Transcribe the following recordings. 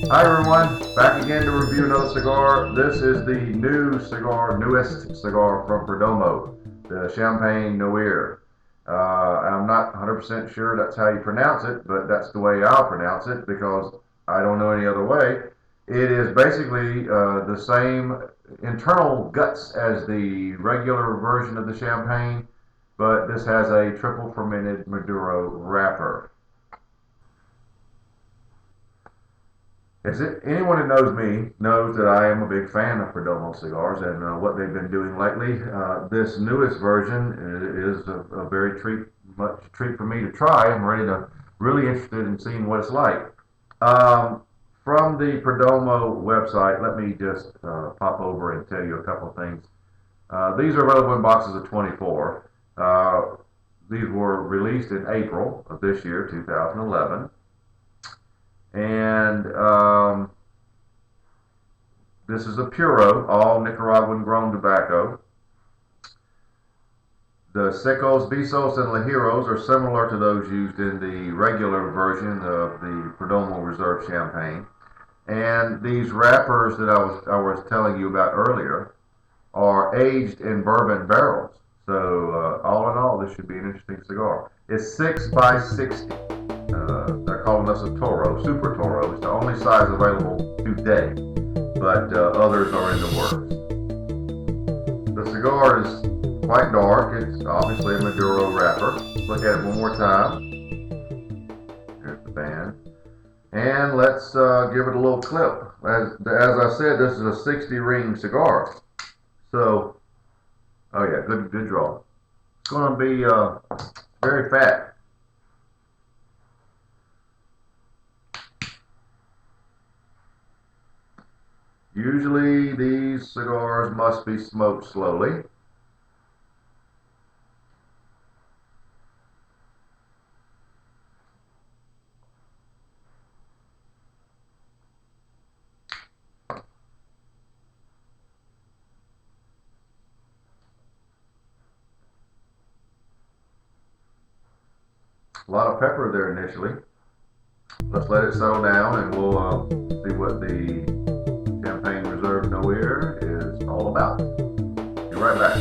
Hi everyone, back again to review another cigar. This is the newest cigar from Perdomo, the Champagne Noir. I'm not 100% sure that's how you pronounce it, but that's the way I'll pronounce it because I don't know any other way. It is basically the same internal guts as the regular version of the Champagne, but this has a triple fermented Maduro wrapper. Anyone who knows me knows that I am a big fan of Perdomo cigars and what they've been doing lately. This newest version is a very much treat for me to try. I'm really interested in seeing what it's like. Um, from the Perdomo website, let me just pop over and tell you a couple of things. These are available in boxes of 24. These were released in April of this year, 2011. And this is a Puro, all Nicaraguan grown tobacco. The Secos, Visos, and Lajeros are similar to those used in the regular version of the Perdomo Reserve Champagne. And these wrappers that I was telling you about earlier are aged in bourbon barrels. So all in all, this should be an interesting cigar. It's 6 by 60. They're calling this a Toro, Super Toro. It's the only size available today, but others are in the works. The cigar is quite dark. It's obviously a Maduro wrapper. Look at it one more time. There's the band. And let's give it a little clip. As I said, this is a 60 ring cigar. So, oh yeah, good draw. It's going to be very fat. Usually these cigars must be smoked slowly. A lot of pepper there initially. Let's let it settle down and we'll see what the Champagne Reserve Noir is all about. Be right back.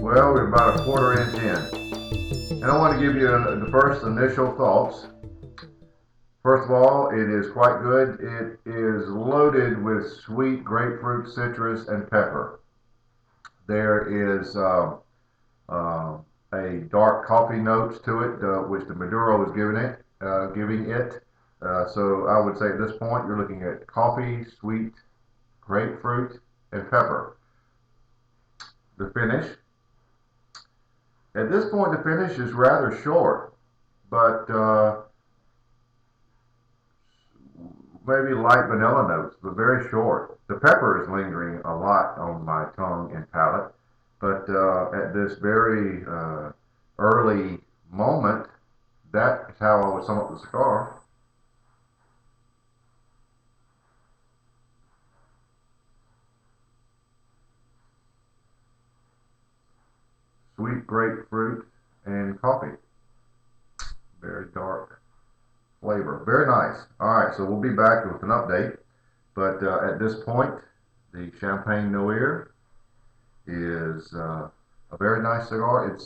Well, we're about a quarter inch in. And I want to give you the first initial thoughts. First of all, it is quite good. It is loaded with sweet grapefruit, citrus, and pepper. There is a dark coffee notes to it, which the Maduro is giving it. So I would say at this point you're looking at coffee, sweet, grapefruit, and pepper. The finish. At this point, the finish is rather short, but maybe light vanilla notes, but very short. The pepper is lingering a lot on my tongue and palate, but at this very early moment, that is how I would sum up the cigar. Sweet grapefruit and coffee. Very dark flavor. Very nice. All right, so we'll be back with an update. But at this point, the Champagne Noir is a very nice cigar.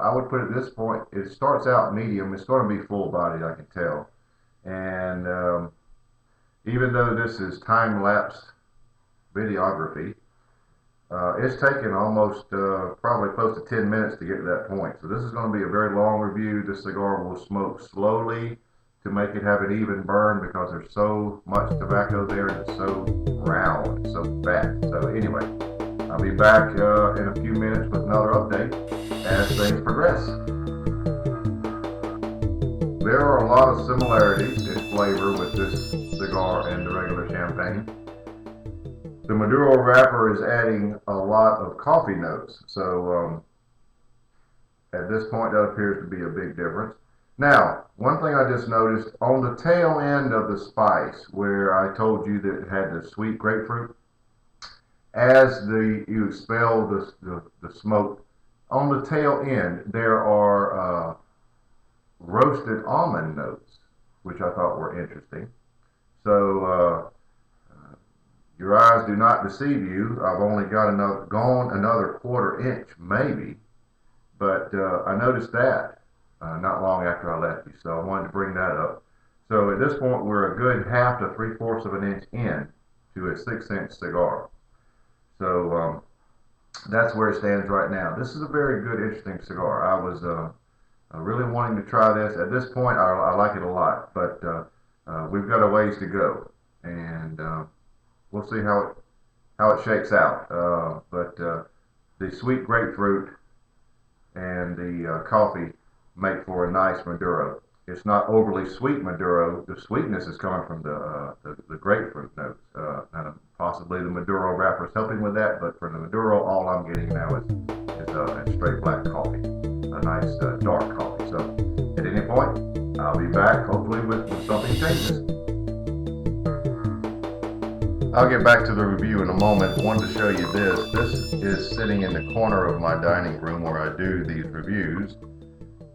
I would put it at this point, it starts out medium. It's going to be full bodied, I can tell. And even though this is time lapse videography, it's taken almost probably close to 10 minutes to get to that point. So this is going to be a very long review. This cigar will smoke slowly to make it have an even burn because there's so much tobacco there and it's so round, so fat. So anyway, I'll be back in a few minutes with another update as things progress. There are a lot of similarities in flavor with this cigar and the regular champagne. The Maduro wrapper is adding a lot of coffee notes, so at this point that appears to be a big difference. Now, one thing I just noticed on the tail end of the spice, where I told you that it had the sweet grapefruit, as you expel the smoke, on the tail end there are roasted almond notes, which I thought were interesting. So your eyes do not deceive you. I've only gone another quarter-inch, maybe, but I noticed that not long after I left you, so I wanted to bring that up. So at this point, we're a good half to three-fourths of an inch in to a 6-inch cigar. So that's where it stands right now. This is a very good, interesting cigar. I was really wanting to try this. At this point, I like it a lot, but we've got a ways to go, and we'll see how it shakes out. But the sweet grapefruit and the coffee make for a nice Maduro. It's not overly sweet Maduro. The sweetness is coming from the grapefruit notes. And possibly the Maduro wrapper is helping with that, but for the Maduro, all I'm getting now is a straight black coffee, a nice dark coffee. So at any point, I'll be back hopefully with something changes. I'll get back to the review in a moment. I wanted to show you this. This is sitting in the corner of my dining room where I do these reviews.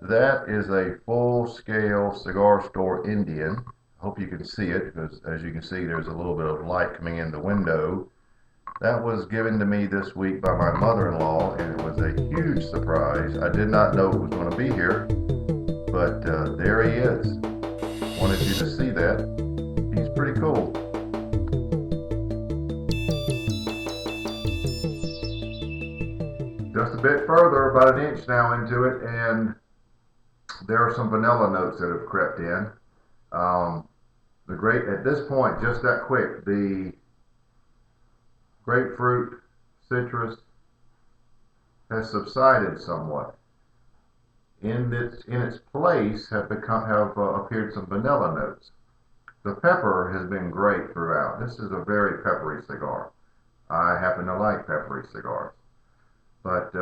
That is a full-scale cigar store Indian. I hope you can see it, because as you can see, there's a little bit of light coming in the window. That was given to me this week by my mother-in-law, and it was a huge surprise. I did not know it was going to be here, but there he is. Wanted you to see that. He's pretty cool. Just a bit further, about an inch now into it, and there are some vanilla notes that have crept in. At this point, just that quick, the grapefruit citrus has subsided somewhat. In its place have appeared some vanilla notes. The pepper has been great throughout. This is a very peppery cigar. I happen to like peppery cigars. But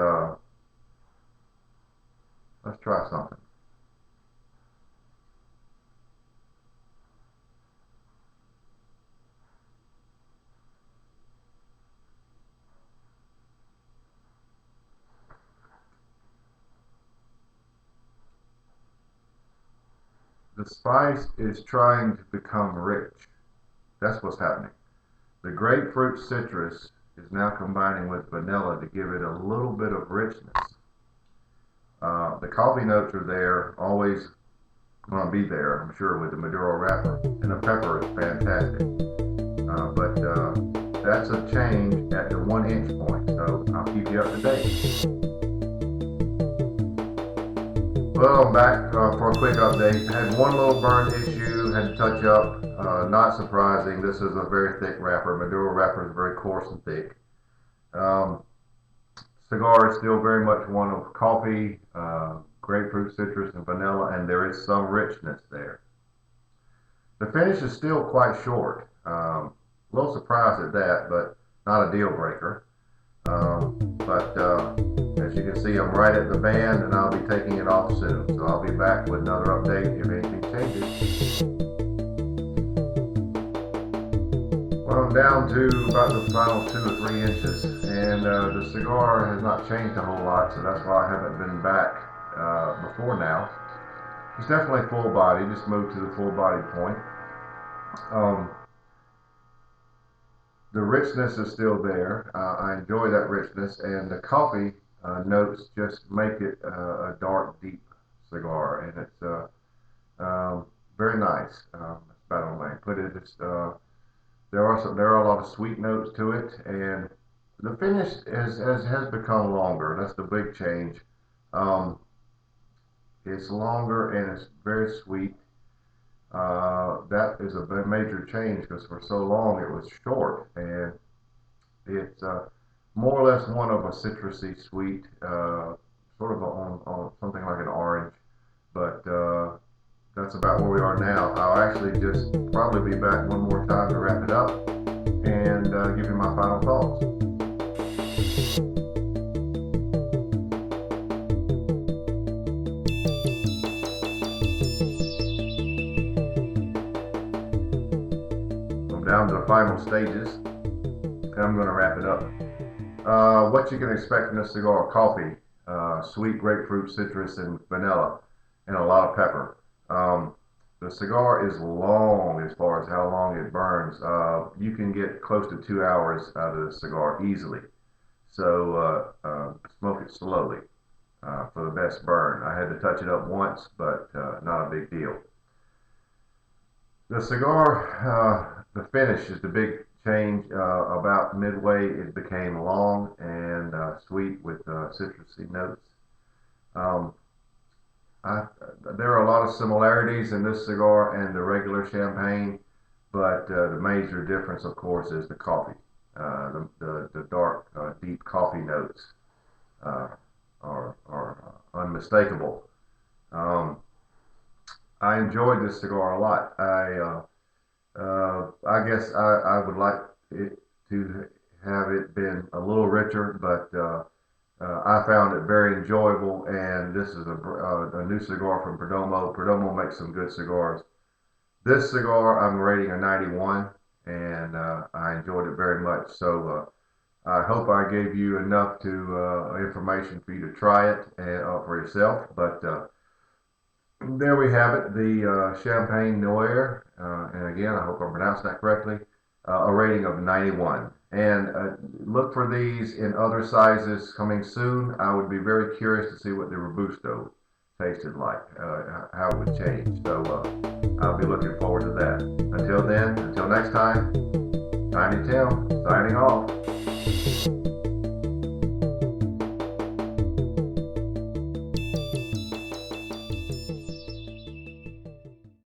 let's try something. The spice is trying to become rich. That's what's happening. The grapefruit citrus is now combining with vanilla to give it a little bit of richness. The coffee notes are there, always going to be there, I'm sure, with the Maduro wrapper. And the pepper is fantastic. But that's a change at the 1-inch point, so I'll keep you up to date. Well, I'm back for a quick update. Had one little burn issue, had to touch up. Not surprising. This is a very thick wrapper. Maduro wrapper is very coarse and thick. Cigar is still very much one of coffee, grapefruit, citrus, and vanilla, and there is some richness there. The finish is still quite short. A little surprised at that, but not a deal breaker. But as you can see, I'm right at the band, and I'll be taking it off soon. So I'll be back with another update if anything changes. Well, I'm down to about the final 2 or 3 inches, and the cigar has not changed a whole lot, so that's why I haven't been back before now. It's definitely full body, just moved to the full body point. The richness is still there. I enjoy that richness, and the coffee notes just make it a dark, deep cigar, and it's very nice. That's about the only way I put it. There are a lot of sweet notes to it, and the finish has become longer. That's the big change. It's longer and it's very sweet. That is a major change because for so long it was short, and it's more or less one of a citrusy sweet, sort of on something like an orange, but that's about where we are now. I'll actually just probably be back one more time to wrap it up and give you my final thoughts. I'm down to the final stages, and I'm going to wrap it up. What you can expect in a cigar: coffee, sweet grapefruit, citrus, and vanilla. and a lot of pepper. Um, the cigar is long as far as how long it burns. You can get close to 2 hours out of the cigar easily. So smoke it slowly for the best burn. I had to touch it up once, but not a big deal. The cigar, the finish is the big change. About midway, it became long and sweet with citrusy notes. Um, I, there are a lot of similarities in this cigar and the regular champagne, but the major difference, of course, is the coffee. The dark, deep coffee notes uh, are unmistakable. Um, I enjoyed this cigar a lot. I guess I would like it to have it been a little richer, but I found it very enjoyable. And this is a new cigar from Perdomo. Perdomo makes some good cigars. This cigar I'm rating a 91, and I enjoyed it very much. So I hope I gave you enough to information for you to try it for yourself. But there we have it, the Champagne Noir, and again, I hope I'm pronouncing that correctly, a rating of 91. And look for these in other sizes coming soon. I would be very curious to see what the Robusto tasted like, how it would change. So I'll be looking forward to that. Until then, until next time, Tiny Tim, signing off.